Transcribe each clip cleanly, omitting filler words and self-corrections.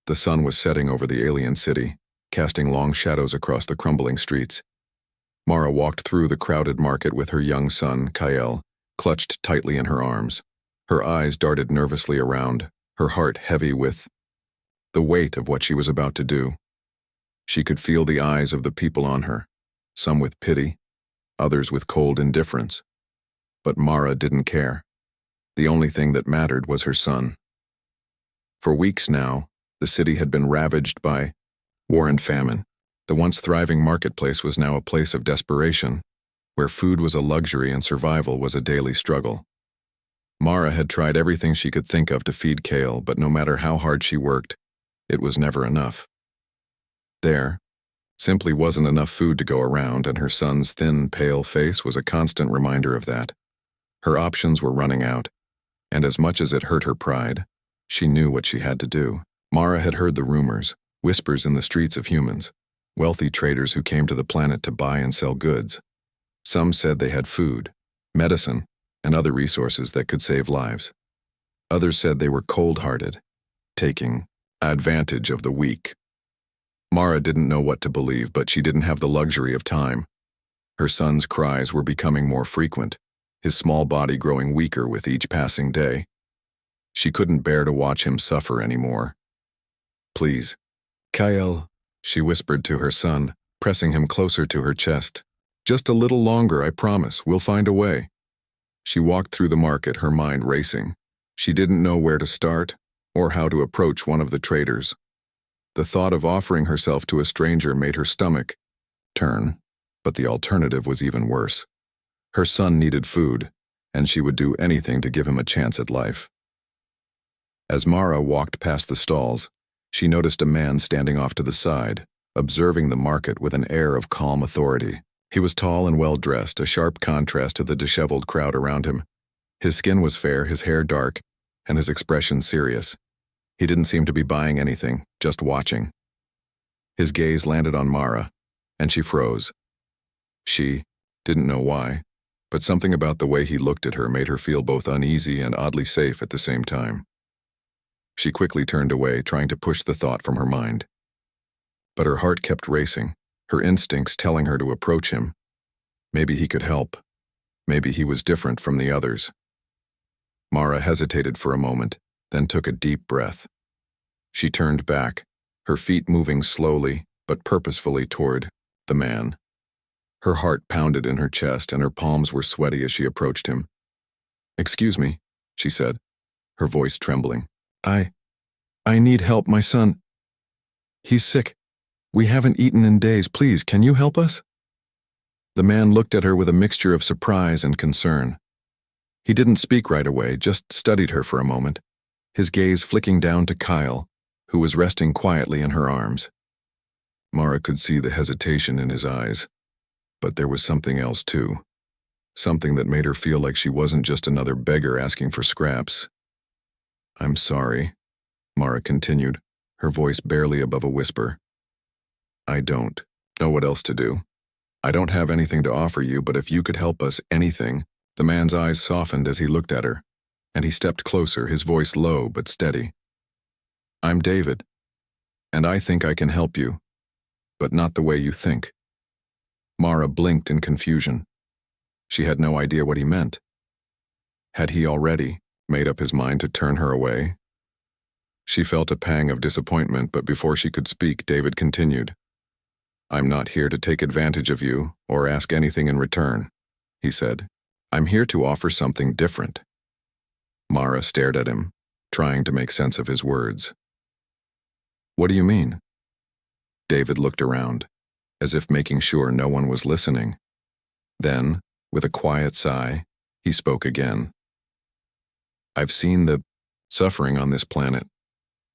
The sun was setting over the alien city, casting long shadows across the crumbling streets. Mara walked through the crowded market with her young son, Kyle, clutched tightly in her arms. Her eyes darted nervously around, her heart heavy with the weight of what she was about to do. She could feel the eyes of the people on her, some with pity, others with cold indifference. But Mara didn't care. The only thing that mattered was her son. For weeks now, the city had been ravaged by war and famine. The once thriving marketplace was now a place of desperation, where food was a luxury and survival was a daily struggle. Mara had tried everything she could think of to feed Kale, but no matter how hard she worked, it was never enough. There simply wasn't enough food to go around, and her son's thin, pale face was a constant reminder of that. Her options were running out, and as much as it hurt her pride, she knew what she had to do. Mara had heard the rumors, whispers in the streets of humans, wealthy traders who came to the planet to buy and sell goods. Some said they had food, medicine, and other resources that could save lives. Others said they were cold-hearted, taking advantage of the weak. Mara didn't know what to believe, but she didn't have the luxury of time. Her son's cries were becoming more frequent, his small body growing weaker with each passing day. She couldn't bear to watch him suffer anymore. "Please, Kyle," she whispered to her son, pressing him closer to her chest. "Just a little longer, I promise. We'll find a way." She walked through the market, her mind racing. She didn't know where to start or how to approach one of the traders. The thought of offering herself to a stranger made her stomach turn, but the alternative was even worse. Her son needed food, and she would do anything to give him a chance at life. As Mara walked past the stalls, she noticed a man standing off to the side, observing the market with an air of calm authority. He was tall and well-dressed, a sharp contrast to the disheveled crowd around him. His skin was fair, his hair dark, and his expression serious. He didn't seem to be buying anything, just watching. His gaze landed on Mara, and she froze. She didn't know why, but something about the way he looked at her made her feel both uneasy and oddly safe at the same time. She quickly turned away, trying to push the thought from her mind. But her heart kept racing, her instincts telling her to approach him. Maybe he could help. Maybe he was different from the others. Mara hesitated for a moment, then took a deep breath. She turned back, her feet moving slowly but purposefully toward the man. Her heart pounded in her chest and her palms were sweaty as she approached him. "Excuse me," she said, her voice trembling. I need help, my son. He's sick. We haven't eaten in days. Please, can you help us?" The man looked at her with a mixture of surprise and concern. He didn't speak right away, just studied her for a moment, his gaze flicking down to Kyle, who was resting quietly in her arms. Mara could see the hesitation in his eyes, but there was something else too. Something that made her feel like she wasn't just another beggar asking for scraps. "I'm sorry," Mara continued, her voice barely above a whisper. "I don't know what else to do. I don't have anything to offer you, but if you could help us, anything." The man's eyes softened as he looked at her, and he stepped closer, his voice low but steady. "I'm David, and I think I can help you, but not the way you think." Mara blinked in confusion. She had no idea what he meant. Had he already made up his mind to turn her away? She felt a pang of disappointment, but before she could speak, David continued. "I'm not here to take advantage of you or ask anything in return," he said. "I'm here to offer something different." Mara stared at him, trying to make sense of his words. "What do you mean?" David looked around, as if making sure no one was listening. Then, with a quiet sigh, he spoke again. "I've seen the suffering on this planet.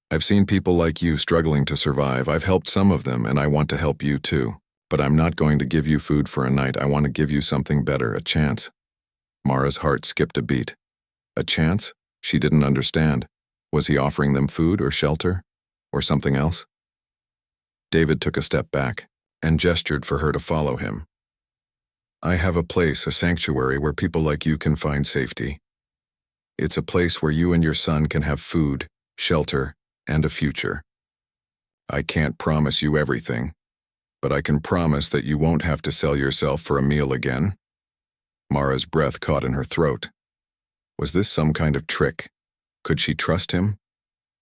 I've seen people like you struggling to survive. I've helped some of them, and I want to help you too. But I'm not going to give you food for a night. I want to give you something better, a chance." Mara's heart skipped a beat. A chance? She didn't understand. Was he offering them food or shelter? Or something else? David took a step back and gestured for her to follow him. "I have a place, a sanctuary where people like you can find safety. It's a place where you and your son can have food, shelter, and a future. I can't promise you everything, but I can promise that you won't have to sell yourself for a meal again." Mara's breath caught in her throat. Was this some kind of trick? Could she trust him?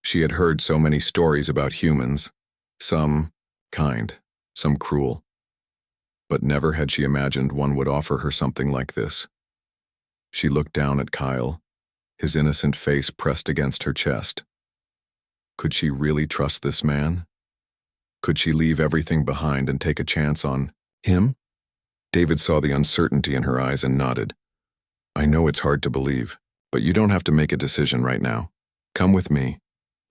She had heard so many stories about humans, some kind, some cruel. But never had she imagined one would offer her something like this. She looked down at Kyle, his innocent face pressed against her chest. Could she really trust this man? Could she leave everything behind and take a chance on him? David saw the uncertainty in her eyes and nodded. "I know it's hard to believe, but you don't have to make a decision right now. Come with me.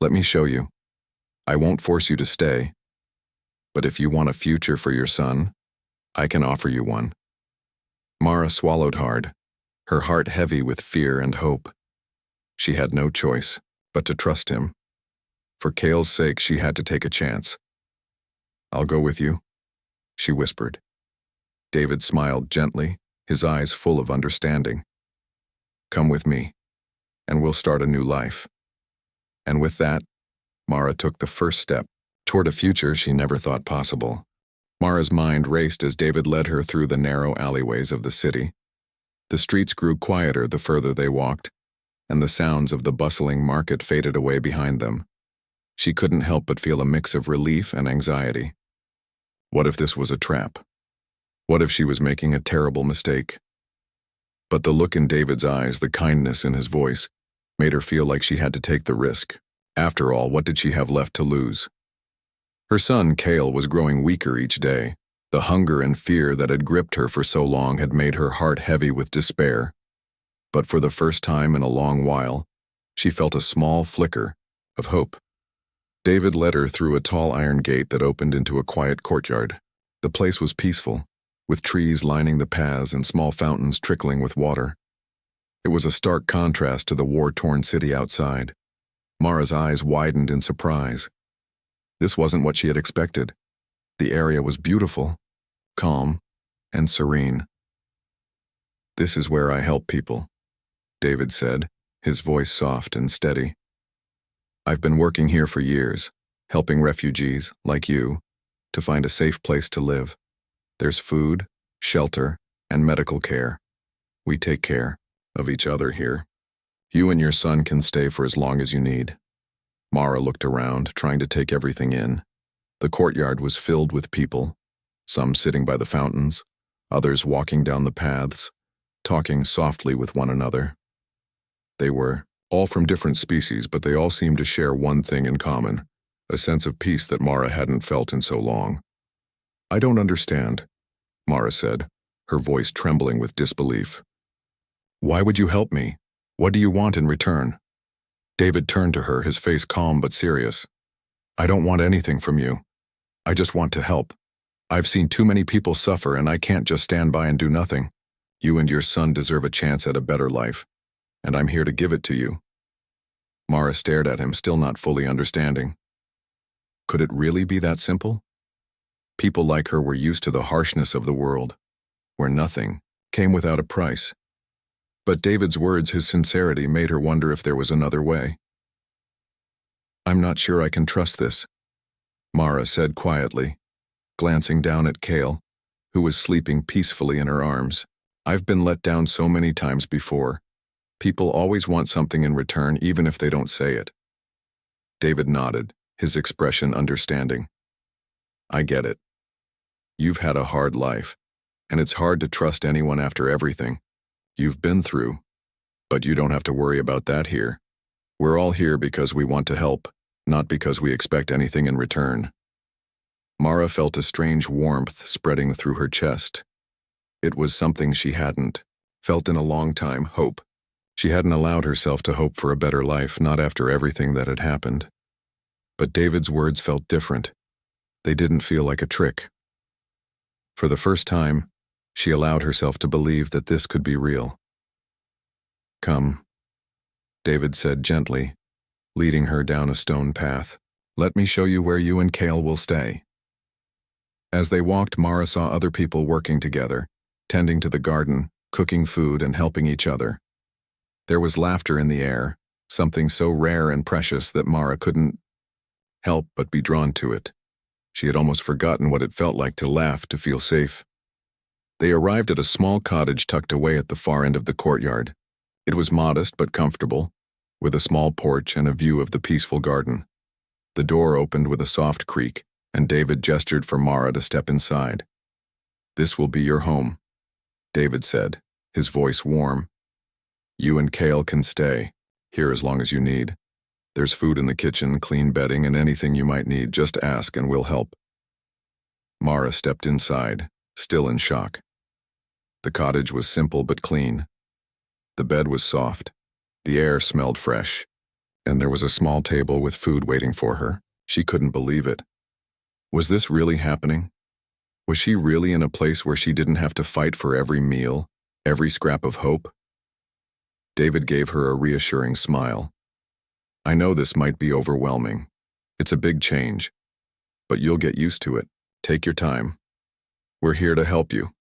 Let me show you. I won't force you to stay. But if you want a future for your son, I can offer you one." Mara swallowed hard, her heart heavy with fear and hope. She had no choice but to trust him. For Kale's sake, she had to take a chance. "I'll go with you," she whispered. David smiled gently, his eyes full of understanding. "Come with me, and we'll start a new life." And with that, Mara took the first step toward a future she never thought possible. Mara's mind raced as David led her through the narrow alleyways of the city. The streets grew quieter the further they walked, and the sounds of the bustling market faded away behind them. She couldn't help but feel a mix of relief and anxiety. What if this was a trap? What if she was making a terrible mistake? But the look in David's eyes, the kindness in his voice, made her feel like she had to take the risk. After all, what did she have left to lose? Her son, Kale, was growing weaker each day. The hunger and fear that had gripped her for so long had made her heart heavy with despair. But for the first time in a long while, she felt a small flicker of hope. David led her through a tall iron gate that opened into a quiet courtyard. The place was peaceful, with trees lining the paths and small fountains trickling with water. It was a stark contrast to the war-torn city outside. Mara's eyes widened in surprise. This wasn't what she had expected. The area was beautiful, calm, and serene. "This is where I help people," David said, his voice soft and steady. "I've been working here for years, helping refugees, like you, to find a safe place to live. There's food, shelter, and medical care. We take care of each other here. You and your son can stay for as long as you need." Mara looked around, trying to take everything in. The courtyard was filled with people, some sitting by the fountains, others walking down the paths, talking softly with one another. They were all from different species, but they all seemed to share one thing in common, a sense of peace that Mara hadn't felt in so long. "I don't understand," Mara said, her voice trembling with disbelief. "Why would you help me? What do you want in return?" David turned to her, his face calm but serious. "I don't want anything from you. I just want to help. I've seen too many people suffer, and I can't just stand by and do nothing. You and your son deserve a chance at a better life, and I'm here to give it to you." Mara stared at him, still not fully understanding. Could it really be that simple? People like her were used to the harshness of the world, where nothing came without a price. But David's words, his sincerity, made her wonder if there was another way. "I'm not sure I can trust this," Mara said quietly, glancing down at Kale, who was sleeping peacefully in her arms. "I've been let down so many times before. People always want something in return, even if they don't say it." David nodded, his expression understanding. "I get it. You've had a hard life, and it's hard to trust anyone after everything you've been through. But you don't have to worry about that here. We're all here because we want to help, not because we expect anything in return." Mara felt a strange warmth spreading through her chest. It was something she hadn't felt in a long time, hope. She hadn't allowed herself to hope for a better life, not after everything that had happened. But David's words felt different. They didn't feel like a trick. For the first time, she allowed herself to believe that this could be real. "Come," David said gently, leading her down a stone path. "Let me show you where you and Kale will stay." As they walked, Mara saw other people working together, tending to the garden, cooking food, and helping each other. There was laughter in the air, something so rare and precious that Mara couldn't help but be drawn to it. She had almost forgotten what it felt like to laugh, to feel safe. They arrived at a small cottage tucked away at the far end of the courtyard. It was modest but comfortable, with a small porch and a view of the peaceful garden. The door opened with a soft creak, and David gestured for Mara to step inside. "This will be your home," David said, his voice warm. "You and Kale can stay here as long as you need. There's food in the kitchen, clean bedding, and anything you might need, just ask and we'll help." Mara stepped inside, still in shock. The cottage was simple but clean. The bed was soft, the air smelled fresh, and there was a small table with food waiting for her. She couldn't believe it. Was this really happening? Was she really in a place where she didn't have to fight for every meal, every scrap of hope? David gave her a reassuring smile. "I know this might be overwhelming. It's a big change. But you'll get used to it. Take your time. We're here to help you."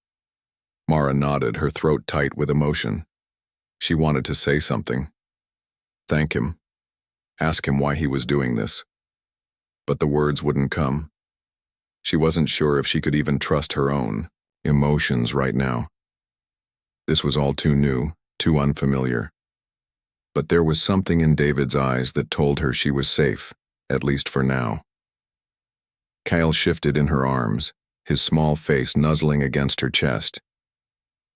Mara nodded, her throat tight with emotion. She wanted to say something. Thank him. Ask him why he was doing this. But the words wouldn't come. She wasn't sure if she could even trust her own emotions right now. This was all too new, too unfamiliar. But there was something in David's eyes that told her she was safe, at least for now. Kyle shifted in her arms, his small face nuzzling against her chest.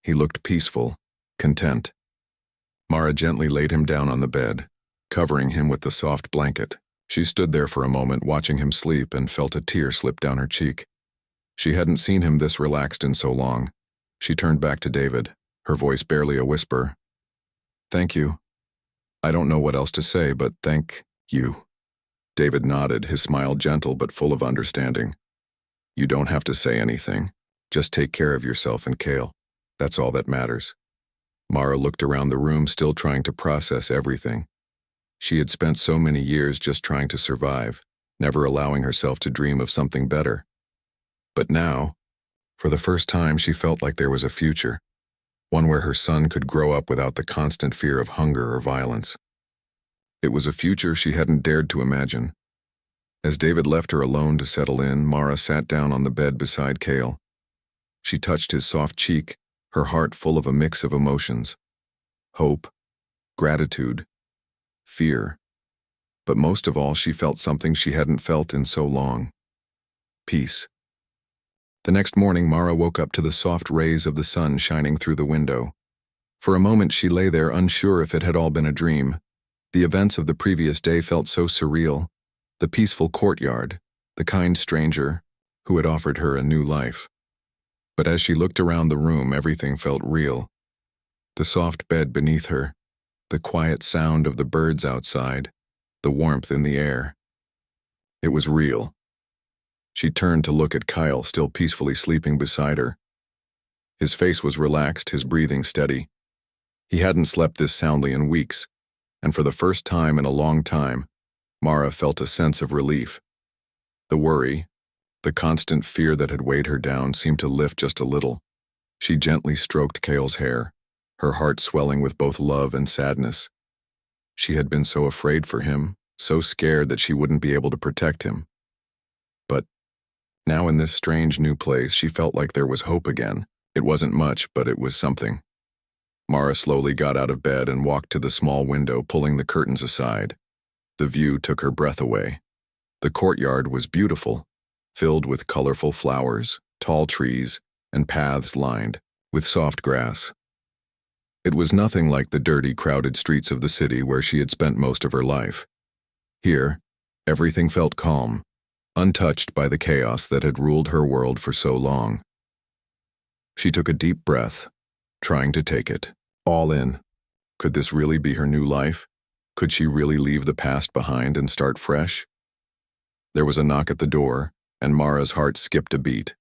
He looked peaceful, content. Mara gently laid him down on the bed, covering him with the soft blanket. She stood there for a moment watching him sleep and felt a tear slip down her cheek. She hadn't seen him this relaxed in so long. She turned back to David, her voice barely a whisper. "Thank you. I don't know what else to say, but thank you." David nodded, his smile gentle but full of understanding. "You don't have to say anything. Just take care of yourself and Kale. That's all that matters." Mara looked around the room, still trying to process everything. She had spent so many years just trying to survive, never allowing herself to dream of something better. But now, for the first time, she felt like there was a future, one where her son could grow up without the constant fear of hunger or violence. It was a future she hadn't dared to imagine. As David left her alone to settle in, Mara sat down on the bed beside Kale. She touched his soft cheek, her heart full of a mix of emotions. Hope, gratitude, fear. But most of all, she felt something she hadn't felt in so long. Peace. The next morning, Mara woke up to the soft rays of the sun shining through the window. For a moment, she lay there unsure if it had all been a dream. The events of the previous day felt so surreal. The peaceful courtyard, the kind stranger who had offered her a new life. But as she looked around the room, everything felt real. The soft bed beneath her, the quiet sound of the birds outside, the warmth in the air. It was real. She turned to look at Kyle, still peacefully sleeping beside her. His face was relaxed, his breathing steady. He hadn't slept this soundly in weeks, and for the first time in a long time, Mara felt a sense of relief. The worry, the constant fear that had weighed her down seemed to lift just a little. She gently stroked Kale's hair, her heart swelling with both love and sadness. She had been so afraid for him, so scared that she wouldn't be able to protect him. But now in this strange new place, she felt like there was hope again. It wasn't much, but it was something. Mara slowly got out of bed and walked to the small window, pulling the curtains aside. The view took her breath away. The courtyard was beautiful, filled with colorful flowers, tall trees, and paths lined with soft grass. It was nothing like the dirty, crowded streets of the city where she had spent most of her life. Here, everything felt calm, untouched by the chaos that had ruled her world for so long. She took a deep breath, trying to take it all in. Could this really be her new life? Could she really leave the past behind and start fresh? There was a knock at the door, and Mara's heart skipped a beat.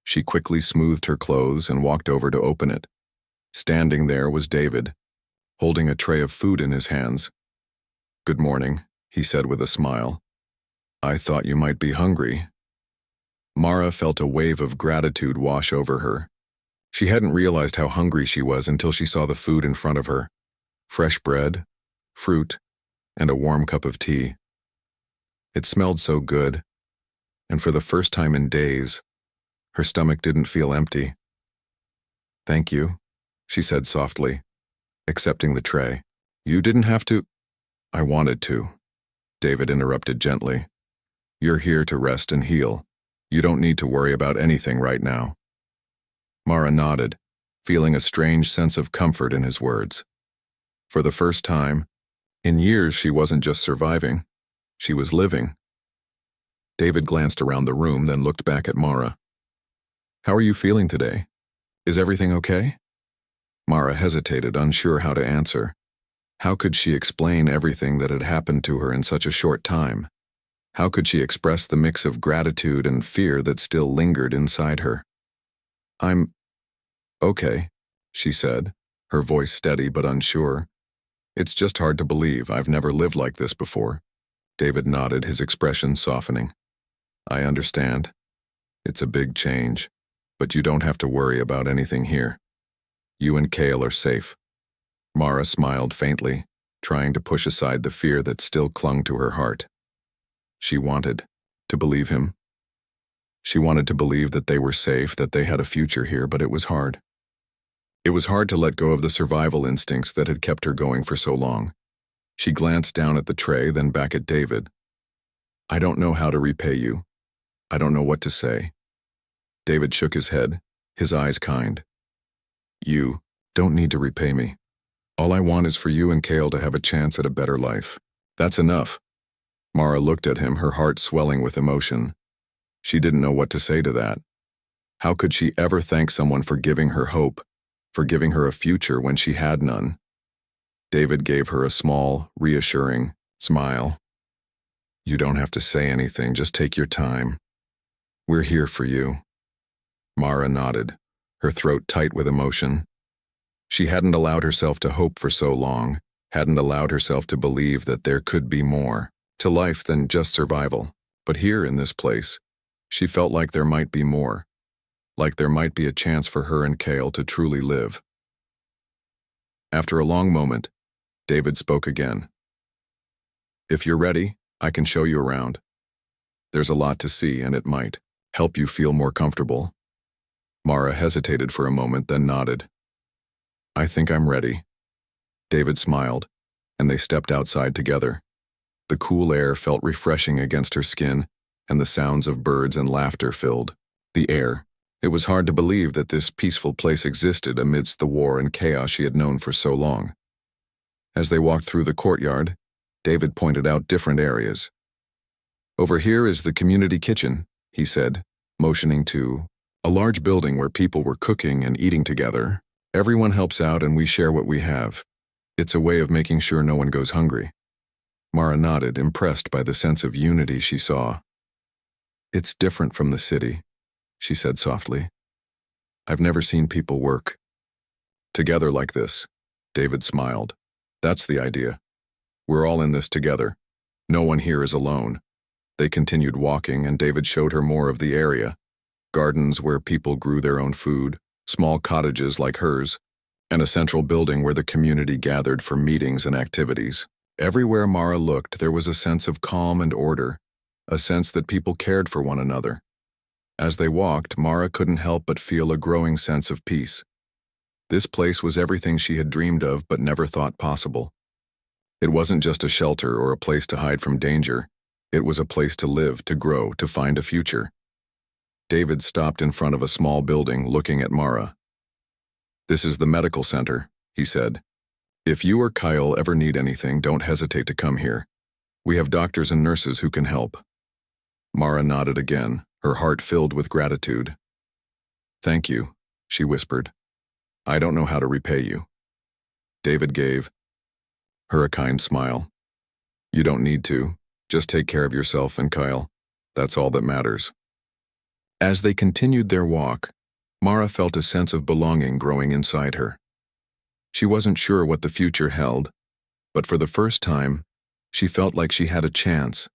She quickly smoothed her clothes and walked over to open it. Standing there was David, holding a tray of food in his hands. "Good morning," he said with a smile. "I thought you might be hungry." Mara felt a wave of gratitude wash over her. She hadn't realized how hungry she was until she saw the food in front of her. Fresh bread, fruit, and a warm cup of tea. It smelled so good, and for the first time in days, her stomach didn't feel empty. "Thank you," she said softly, accepting the tray. "You didn't have to—" "I wanted to," David interrupted gently. "You're here to rest and heal. You don't need to worry about anything right now." Mara nodded, feeling a strange sense of comfort in his words. For the first time, in years, she wasn't just surviving, she was living. David glanced around the room, then looked back at Mara. "How are you feeling today? Is everything okay?" Mara hesitated, unsure how to answer. How could she explain everything that had happened to her in such a short time? How could she express the mix of gratitude and fear that still lingered inside her? "I'm okay," she said, her voice steady but unsure. "It's just hard to believe. I've never lived like this before." David nodded, his expression softening. "I understand. It's a big change, but you don't have to worry about anything here. You and Kale are safe." Mara smiled faintly, trying to push aside the fear that still clung to her heart. She wanted to believe him. She wanted to believe that they were safe, that they had a future here, but it was hard. It was hard to let go of the survival instincts that had kept her going for so long. She glanced down at the tray, then back at David. "I don't know how to repay you. I don't know what to say." David shook his head, his eyes kind. "You don't need to repay me. All I want is for you and Kale to have a chance at a better life. That's enough." Mara looked at him, her heart swelling with emotion. She didn't know what to say to that. How could she ever thank someone for giving her hope, for giving her a future when she had none? David gave her a small, reassuring smile. "You don't have to say anything, just take your time. We're here for you." Mara nodded, her throat tight with emotion. She hadn't allowed herself to hope for so long, hadn't allowed herself to believe that there could be more to life than just survival. But here in this place, she felt like there might be more, like there might be a chance for her and Kale to truly live. After a long moment, David spoke again. "If you're ready, I can show you around. There's a lot to see, and it might help you feel more comfortable." Mara hesitated for a moment, then nodded. "I think I'm ready." David smiled, and they stepped outside together. The cool air felt refreshing against her skin, and the sounds of birds and laughter filled the air. It was hard to believe that this peaceful place existed amidst the war and chaos she had known for so long. As they walked through the courtyard, David pointed out different areas. "Over here is the community kitchen," he said, motioning to a large building where people were cooking and eating together. "Everyone helps out and we share what we have. It's a way of making sure no one goes hungry." Mara nodded, impressed by the sense of unity she saw. "It's different from the city," she said softly. "I've never seen people work together like this." David smiled. "That's the idea. We're all in this together. No one here is alone." They continued walking, and David showed her more of the area. Gardens where people grew their own food, small cottages like hers, and a central building where the community gathered for meetings and activities. Everywhere Mara looked, there was a sense of calm and order, a sense that people cared for one another. As they walked, Mara couldn't help but feel a growing sense of peace. This place was everything she had dreamed of but never thought possible. It wasn't just a shelter or a place to hide from danger. It was a place to live, to grow, to find a future. David stopped in front of a small building, looking at Mara. "This is the medical center," he said. "If you or Kyle ever need anything, don't hesitate to come here. We have doctors and nurses who can help." Mara nodded again, her heart filled with gratitude. "Thank you," she whispered. "I don't know how to repay you." David gave her a kind smile. "You don't need to. Just take care of yourself and Kyle. That's all that matters." As they continued their walk, Mara felt a sense of belonging growing inside her. She wasn't sure what the future held, but for the first time, she felt like she had a chance,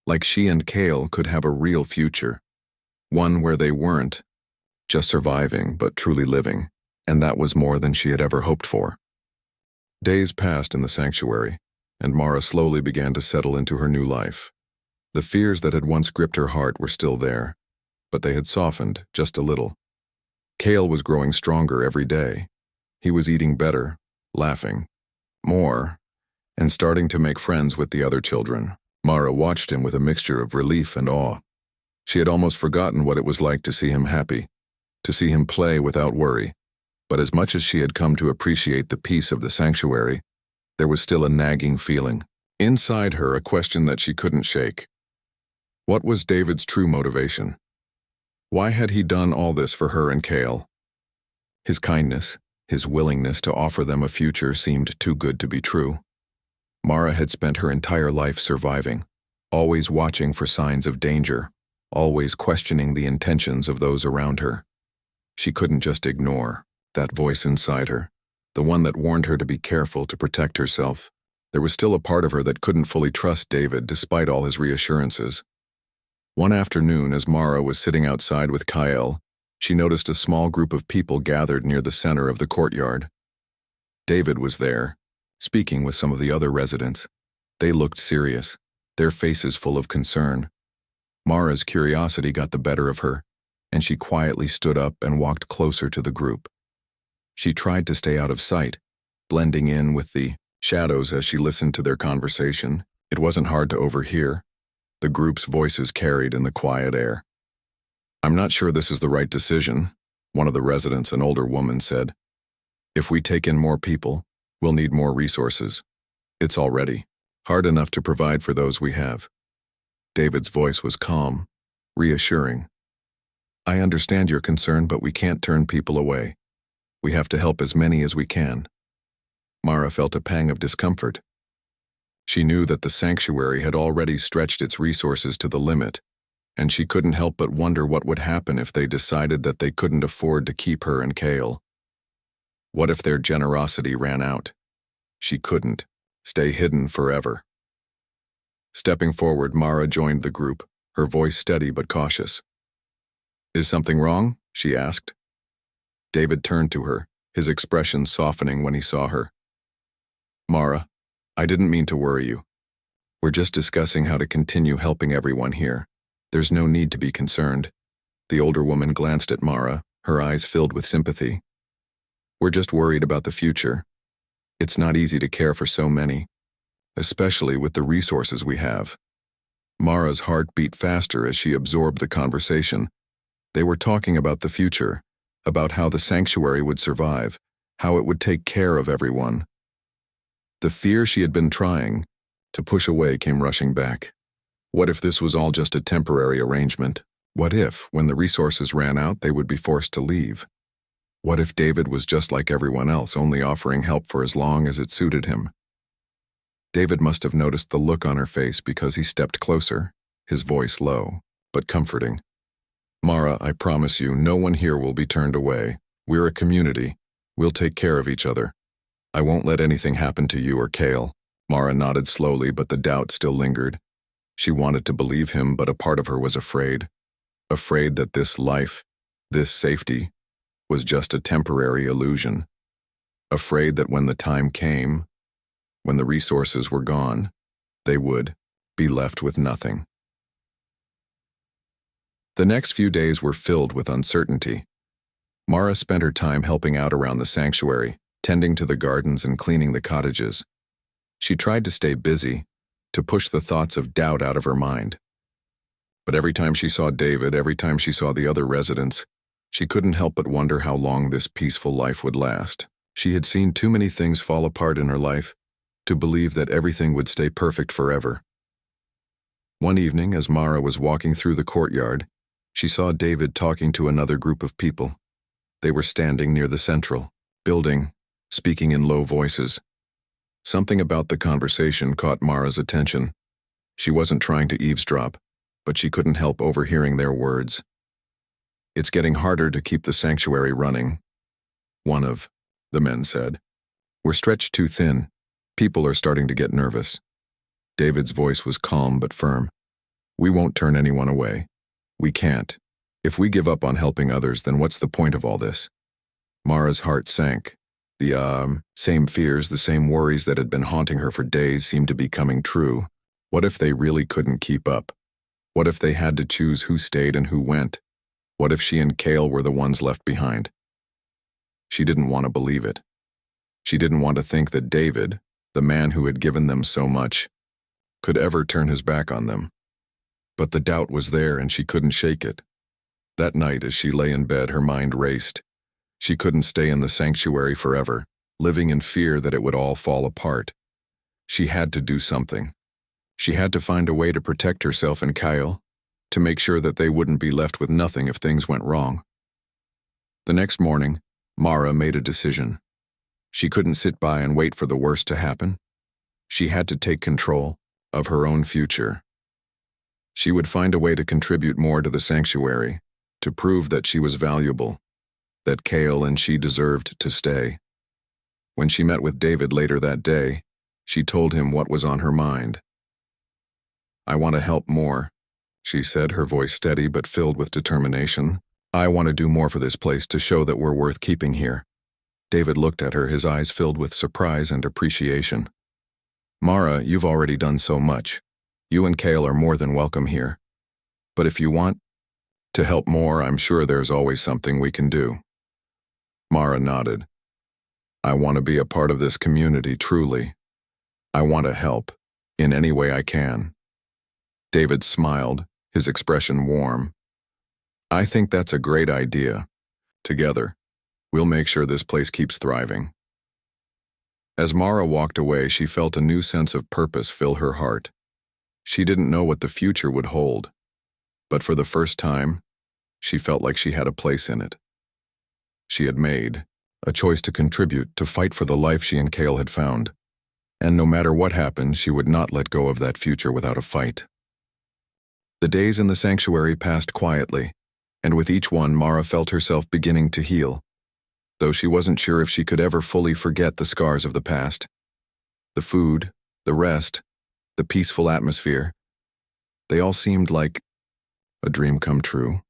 like she and Kale could have a real future, one where they weren't just surviving but truly living, and that was more than she had ever hoped for. Days passed in the sanctuary, and Mara slowly began to settle into her new life. The fears that had once gripped her heart were still there, but they had softened just a little. Cale was growing stronger every day. He was eating better, laughing more, and starting to make friends with the other children. Mara watched him with a mixture of relief and awe. She had almost forgotten what it was like to see him happy, to see him play without worry. But as much as she had come to appreciate the peace of the sanctuary, there was still a nagging feeling. Inside her, a question that she couldn't shake. What was David's true motivation? Why had he done all this for her and Cale? His kindness, his willingness to offer them a future seemed too good to be true. Mara had spent her entire life surviving, always watching for signs of danger, always questioning the intentions of those around her. She couldn't just ignore that voice inside her, the one that warned her to be careful to protect herself. There was still a part of her that couldn't fully trust David despite all his reassurances. One afternoon, as Mara was sitting outside with Kyle, she noticed a small group of people gathered near the center of the courtyard. David was there, speaking with some of the other residents. They looked serious, their faces full of concern. Mara's curiosity got the better of her, and she quietly stood up and walked closer to the group. She tried to stay out of sight, blending in with the shadows as she listened to their conversation. It wasn't hard to overhear. The group's voices carried in the quiet air. "I'm not sure this is the right decision," one of the residents, an older woman, said. "If we take in more people, we'll need more resources. It's already hard enough to provide for those we have." David's voice was calm, reassuring. "I understand your concern, but we can't turn people away. We have to help as many as we can." Mara felt a pang of discomfort. She knew that the sanctuary had already stretched its resources to the limit, and she couldn't help but wonder what would happen if they decided that they couldn't afford to keep her and Cale. What if their generosity ran out? She couldn't stay hidden forever. Stepping forward, Mara joined the group, her voice steady but cautious. "Is something wrong?" she asked. David turned to her, his expression softening when he saw her. "Mara, I didn't mean to worry you. We're just discussing how to continue helping everyone here. There's no need to be concerned." The older woman glanced at Mara, her eyes filled with sympathy. "We're just worried about the future. It's not easy to care for so many, especially with the resources we have." Mara's heart beat faster as she absorbed the conversation. They were talking about the future, about how the sanctuary would survive, how it would take care of everyone. The fear she had been trying to push away came rushing back. What if this was all just a temporary arrangement? What if, when the resources ran out, they would be forced to leave? What if David was just like everyone else, only offering help for as long as it suited him? David must have noticed the look on her face because he stepped closer, his voice low, but comforting. "Mara, I promise you, no one here will be turned away. We're a community. We'll take care of each other. I won't let anything happen to you or Cale." Mara nodded slowly, but the doubt still lingered. She wanted to believe him, but a part of her was afraid. Afraid that this life, this safety, was just a temporary illusion. Afraid that when the time came, when the resources were gone, they would be left with nothing. The next few days were filled with uncertainty. Mara spent her time helping out around the sanctuary, tending to the gardens and cleaning the cottages. She tried to stay busy, to push the thoughts of doubt out of her mind. But every time she saw David, every time she saw the other residents, she couldn't help but wonder how long this peaceful life would last. She had seen too many things fall apart in her life to believe that everything would stay perfect forever. One evening, as Mara was walking through the courtyard, she saw David talking to another group of people. They were standing near the central building, speaking in low voices. Something about the conversation caught Mara's attention. She wasn't trying to eavesdrop, but she couldn't help overhearing their words. "It's getting harder to keep the sanctuary running," one of the men said. "We're stretched too thin. People are starting to get nervous." David's voice was calm but firm. "We won't turn anyone away. We can't. If we give up on helping others, then what's the point of all this?" Mara's heart sank. The same fears, the same worries that had been haunting her for days seemed to be coming true. What if they really couldn't keep up? What if they had to choose who stayed and who went? What if she and Kale were the ones left behind? She didn't want to believe it. She didn't want to think that David, the man who had given them so much, could ever turn his back on them. But the doubt was there and she couldn't shake it. That night, as she lay in bed, her mind raced. She couldn't stay in the sanctuary forever, living in fear that it would all fall apart. She had to do something. She had to find a way to protect herself and Kyle, to make sure that they wouldn't be left with nothing if things went wrong. The next morning, Mara made a decision. She couldn't sit by and wait for the worst to happen. She had to take control of her own future. She would find a way to contribute more to the sanctuary, to prove that she was valuable, that Kale and she deserved to stay. When she met with David later that day, she told him what was on her mind. "I want to help more," she said, her voice steady but filled with determination. "I want to do more for this place to show that we're worth keeping here." David looked at her, his eyes filled with surprise and appreciation. "Mara, you've already done so much. You and Kale are more than welcome here. But if you want to help more, I'm sure there's always something we can do." Mara nodded. "I want to be a part of this community, truly. I want to help, in any way I can." David smiled, his expression warm. "I think that's a great idea. Together, we'll make sure this place keeps thriving." As Mara walked away, she felt a new sense of purpose fill her heart. She didn't know what the future would hold, but for the first time, she felt like she had a place in it. She had made a choice to contribute, to fight for the life she and Kale had found. And no matter what happened, she would not let go of that future without a fight. The days in the sanctuary passed quietly, and with each one, Mara felt herself beginning to heal, though she wasn't sure if she could ever fully forget the scars of the past. The food, the rest, the peaceful atmosphere, they all seemed like a dream come true.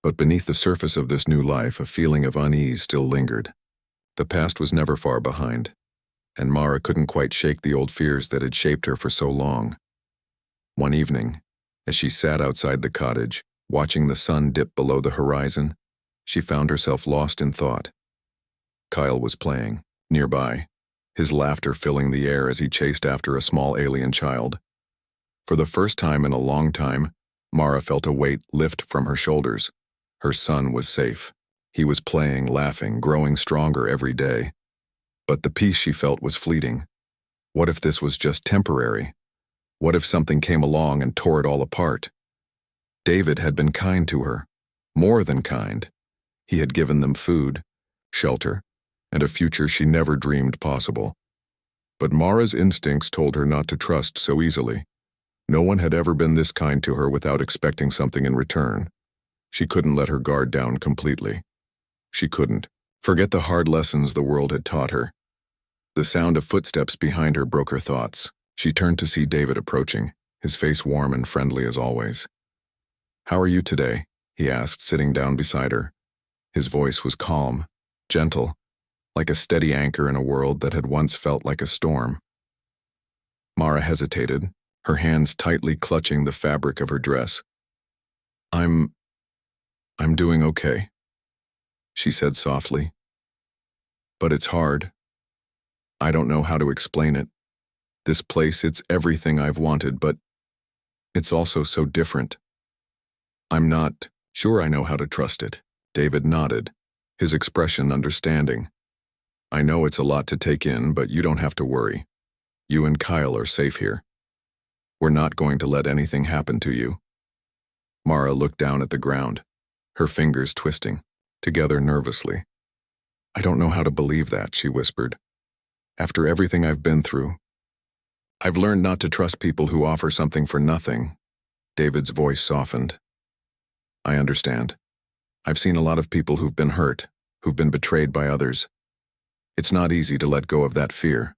But beneath the surface of this new life, a feeling of unease still lingered. The past was never far behind, and Mara couldn't quite shake the old fears that had shaped her for so long. One evening, as she sat outside the cottage, watching the sun dip below the horizon, she found herself lost in thought. Kyle was playing, nearby, his laughter filling the air as he chased after a small alien child. For the first time in a long time, Mara felt a weight lift from her shoulders. Her son was safe. He was playing, laughing, growing stronger every day. But the peace she felt was fleeting. What if this was just temporary? What if something came along and tore it all apart? David had been kind to her, more than kind. He had given them food, shelter, and a future she never dreamed possible. But Mara's instincts told her not to trust so easily. No one had ever been this kind to her without expecting something in return. She couldn't let her guard down completely. She couldn't forget the hard lessons the world had taught her. The sound of footsteps behind her broke her thoughts. She turned to see David approaching, his face warm and friendly as always. "How are you today?" he asked, sitting down beside her. His voice was calm, gentle, like a steady anchor in a world that had once felt like a storm. Mara hesitated, her hands tightly clutching the fabric of her dress. I'm doing okay," she said softly. "But it's hard. I don't know how to explain it. This place, it's everything I've wanted, but it's also so different. I'm not sure I know how to trust it." David nodded, his expression understanding. "I know it's a lot to take in, but you don't have to worry. You and Kyle are safe here. We're not going to let anything happen to you." Mara looked down at the ground, her fingers twisting, together nervously. "I don't know how to believe that," she whispered. "After everything I've been through, I've learned not to trust people who offer something for nothing." David's voice softened. "I understand. I've seen a lot of people who've been hurt, who've been betrayed by others. It's not easy to let go of that fear.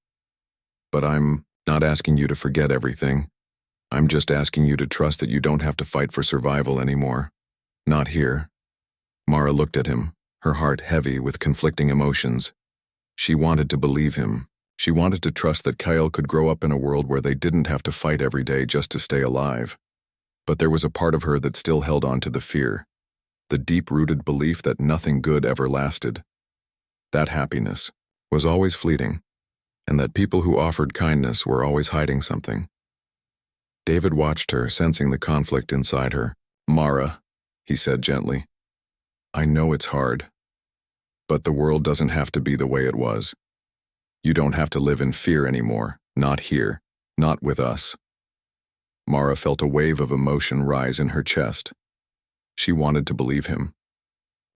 But I'm not asking you to forget everything. I'm just asking you to trust that you don't have to fight for survival anymore. Not here." Mara looked at him, her heart heavy with conflicting emotions. She wanted to believe him. She wanted to trust that Kyle could grow up in a world where they didn't have to fight every day just to stay alive. But there was a part of her that still held on to the fear, the deep-rooted belief that nothing good ever lasted. That happiness was always fleeting, and that people who offered kindness were always hiding something. David watched her, sensing the conflict inside her. "Mara," he said gently, "I know it's hard, but the world doesn't have to be the way it was. You don't have to live in fear anymore, not here, not with us." Mara felt a wave of emotion rise in her chest. She wanted to believe him.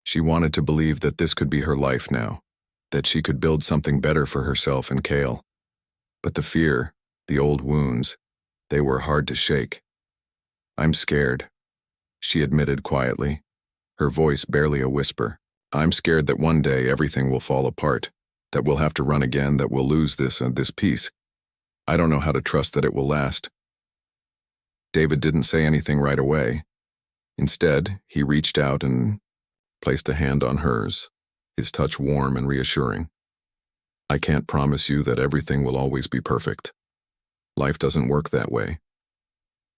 She wanted to believe that this could be her life now, that she could build something better for herself and Cale. But the fear, the old wounds, they were hard to shake. "I'm scared," she admitted quietly, her voice barely a whisper. "I'm scared that one day everything will fall apart, that we'll have to run again, that we'll lose this peace. I don't know how to trust that it will last." David didn't say anything right away. Instead, he reached out and placed a hand on hers, his touch warm and reassuring. "I can't promise you that everything will always be perfect. Life doesn't work that way.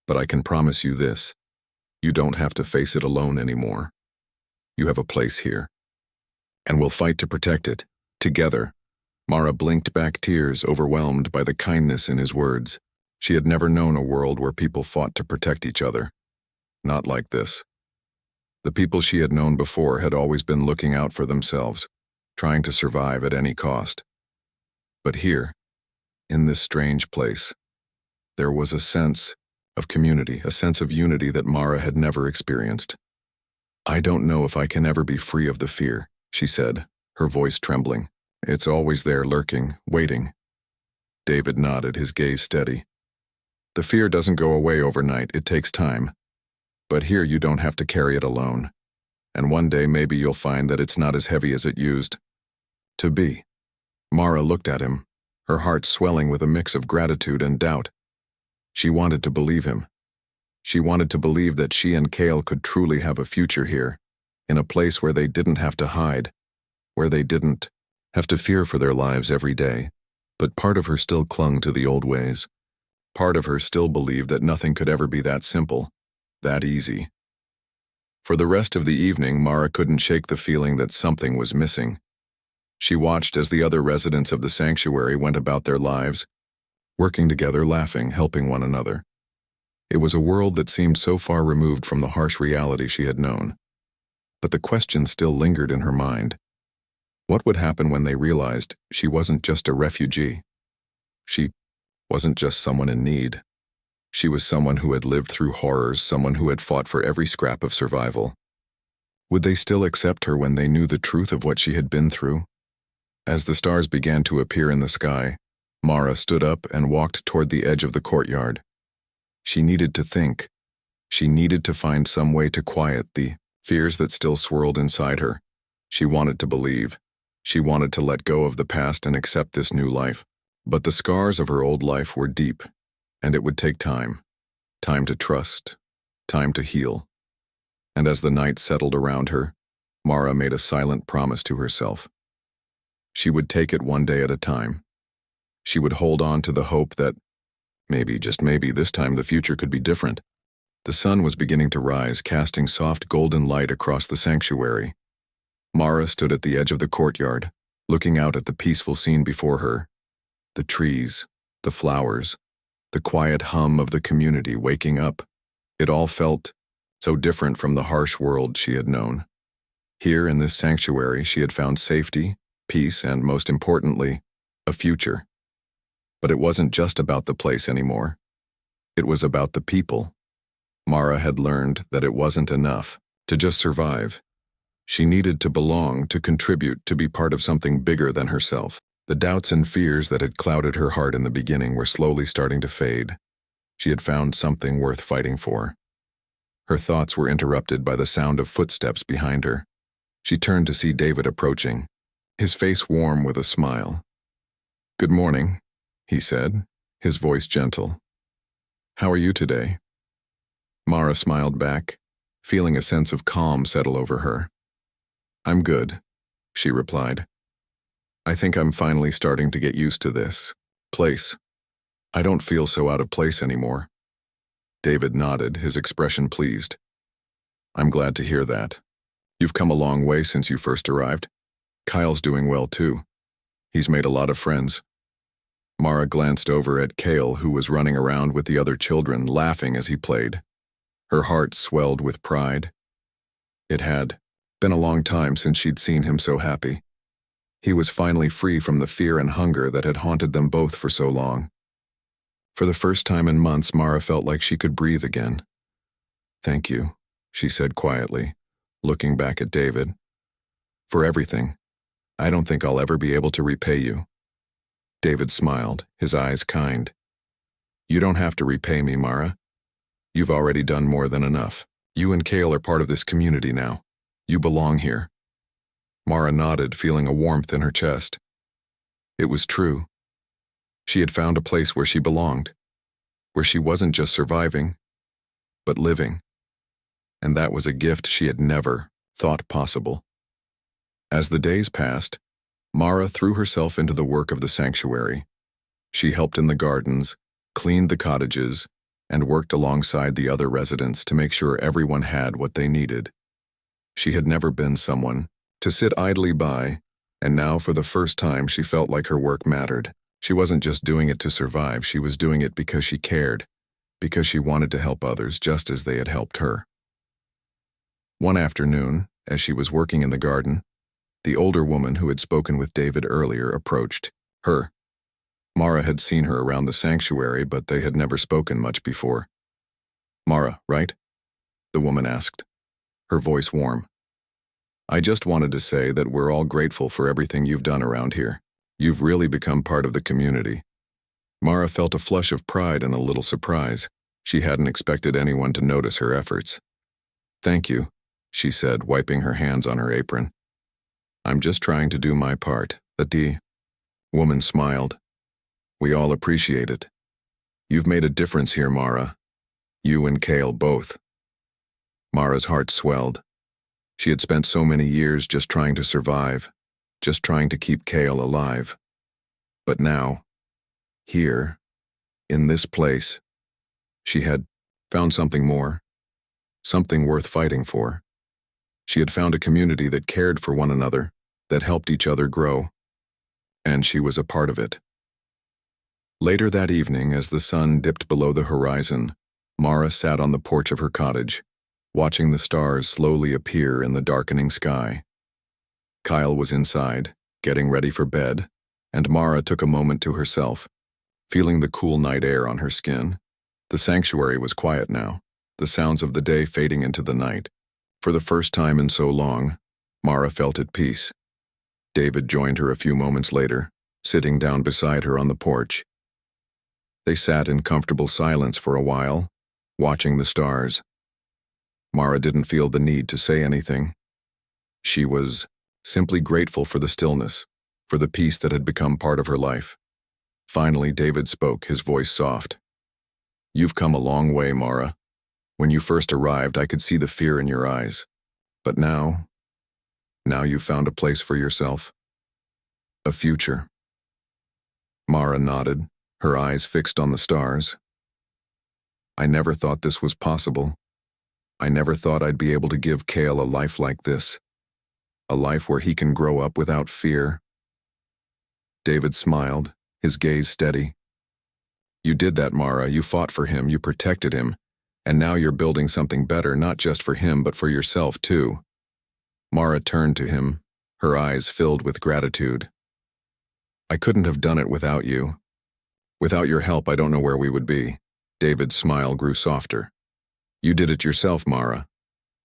But I can promise you this: you don't have to face it alone anymore. You have a place here. And we'll fight to protect it, together." Mara blinked back tears, overwhelmed by the kindness in his words. She had never known a world where people fought to protect each other. Not like this. The people she had known before had always been looking out for themselves, trying to survive at any cost. But here, in this strange place, there was a sense of community, a sense of unity that Mara had never experienced. "I don't know if I can ever be free of the fear," she said, her voice trembling. "It's always there, lurking, waiting." David nodded, his gaze steady. "The fear doesn't go away overnight, it takes time. But here you don't have to carry it alone. And one day maybe you'll find that it's not as heavy as it used to be." Mara looked at him, her heart swelling with a mix of gratitude and doubt. She wanted to believe him. She wanted to believe that she and Cale could truly have a future here, in a place where they didn't have to hide, where they didn't have to fear for their lives every day. But part of her still clung to the old ways. Part of her still believed that nothing could ever be that simple, that easy. For the rest of the evening, Mara couldn't shake the feeling that something was missing. She watched as the other residents of the sanctuary went about their lives, working together, laughing, helping one another. It was a world that seemed so far removed from the harsh reality she had known. But the question still lingered in her mind. What would happen when they realized she wasn't just a refugee? She wasn't just someone in need. She was someone who had lived through horrors, someone who had fought for every scrap of survival. Would they still accept her when they knew the truth of what she had been through? As the stars began to appear in the sky, Mara stood up and walked toward the edge of the courtyard. She needed to think. She needed to find some way to quiet the fears that still swirled inside her. She wanted to believe. She wanted to let go of the past and accept this new life. But the scars of her old life were deep, and it would take time. Time to trust. Time to heal. And as the night settled around her, Mara made a silent promise to herself. She would take it one day at a time. She would hold on to the hope that maybe, just maybe, this time the future could be different. The sun was beginning to rise, casting soft golden light across the sanctuary. Mara stood at the edge of the courtyard, looking out at the peaceful scene before her. The trees, the flowers, the quiet hum of the community waking up. It all felt so different from the harsh world she had known. Here in this sanctuary, she had found safety, peace, and most importantly, a future. But it wasn't just about the place anymore. It was about the people. Mara had learned that it wasn't enough to just survive. She needed to belong, to contribute, to be part of something bigger than herself. The doubts and fears that had clouded her heart in the beginning were slowly starting to fade. She had found something worth fighting for. Her thoughts were interrupted by the sound of footsteps behind her. She turned to see David approaching, his face warm with a smile. "Good morning," he said, his voice gentle. "How are you today?" Mara smiled back, feeling a sense of calm settle over her. "I'm good," she replied. "I think I'm finally starting to get used to this place. I don't feel so out of place anymore." David nodded, his expression pleased. I'm glad to hear that. You've come a long way since you first arrived. Kyle's doing well too. He's made a lot of friends. Mara glanced over at Kale, who was running around with the other children, laughing as he played. Her heart swelled with pride. It had been a long time since she'd seen him so happy. He was finally free from the fear and hunger that had haunted them both for so long. For the first time in months, Mara felt like she could breathe again. Thank you, she said quietly, looking back at David. For everything. I don't think I'll ever be able to repay you. David smiled, his eyes kind. You don't have to repay me, Mara. You've already done more than enough. You and Kale are part of this community now. You belong here. Mara nodded, feeling a warmth in her chest. It was true. She had found a place where she belonged, where she wasn't just surviving, but living. And that was a gift she had never thought possible. As the days passed, Mara threw herself into the work of the sanctuary. She helped in the gardens, cleaned the cottages, and worked alongside the other residents to make sure everyone had what they needed. She had never been someone to sit idly by, and now for the first time she felt like her work mattered. She wasn't just doing it to survive, she was doing it because she cared, because she wanted to help others just as they had helped her. One afternoon, as she was working in the garden, the older woman who had spoken with David earlier approached her. Mara had seen her around the sanctuary, but they had never spoken much before. Mara, right? The woman asked, her voice warm. I just wanted to say that we're all grateful for everything you've done around here. You've really become part of the community. Mara felt a flush of pride and a little surprise. She hadn't expected anyone to notice her efforts. Thank you, she said, wiping her hands on her apron. I'm just trying to do my part. The woman smiled. We all appreciate it. You've made a difference here, Mara. You and Kale both. Mara's heart swelled. She had spent so many years just trying to survive, just trying to keep Kale alive. But now, here, in this place, she had found something more, something worth fighting for. She had found a community that cared for one another, that helped each other grow, and she was a part of it. Later that evening, as the sun dipped below the horizon, Mara sat on the porch of her cottage, watching the stars slowly appear in the darkening sky. Kyle was inside, getting ready for bed, and Mara took a moment to herself, feeling the cool night air on her skin. The sanctuary was quiet now, the sounds of the day fading into the night. For the first time in so long, Mara felt at peace. David joined her a few moments later, sitting down beside her on the porch. They sat in comfortable silence for a while, watching the stars. Mara didn't feel the need to say anything. She was simply grateful for the stillness, for the peace that had become part of her life. Finally, David spoke, his voice soft. You've come a long way, Mara. When you first arrived, I could see the fear in your eyes. But now you've found a place for yourself. A future. Mara nodded, her eyes fixed on the stars. I never thought this was possible. I never thought I'd be able to give Kale a life like this. A life where he can grow up without fear. David smiled, his gaze steady. You did that, Mara. You fought for him, you protected him, and now you're building something better, not just for him, but for yourself, too. Mara turned to him, her eyes filled with gratitude. I couldn't have done it without you. Without your help, I don't know where we would be. David's smile grew softer. You did it yourself, Mara.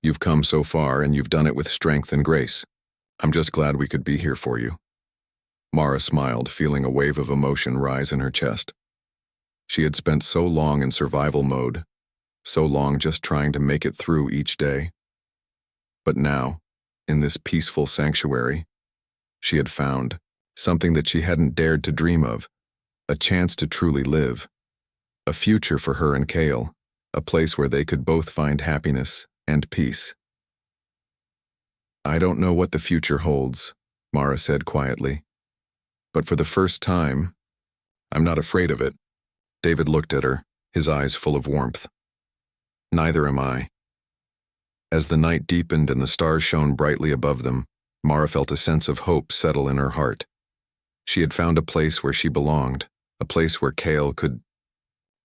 You've come so far, and you've done it with strength and grace. I'm just glad we could be here for you. Mara smiled, feeling a wave of emotion rise in her chest. She had spent so long in survival mode, so long just trying to make it through each day. But now, in this peaceful sanctuary, she had found something that she hadn't dared to dream of, a chance to truly live, a future for her and Kale, a place where they could both find happiness and peace. I don't know what the future holds, Mara said quietly. But for the first time, I'm not afraid of it. David looked at her, his eyes full of warmth. Neither am I. As the night deepened and the stars shone brightly above them, Mara felt a sense of hope settle in her heart. She had found a place where she belonged, a place where Kale could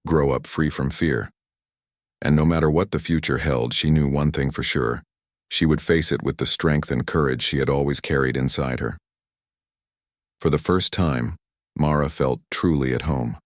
grow up free from fear. And no matter what the future held, she knew one thing for sure. She would face it with the strength and courage she had always carried inside her. For the first time, Mara felt truly at home.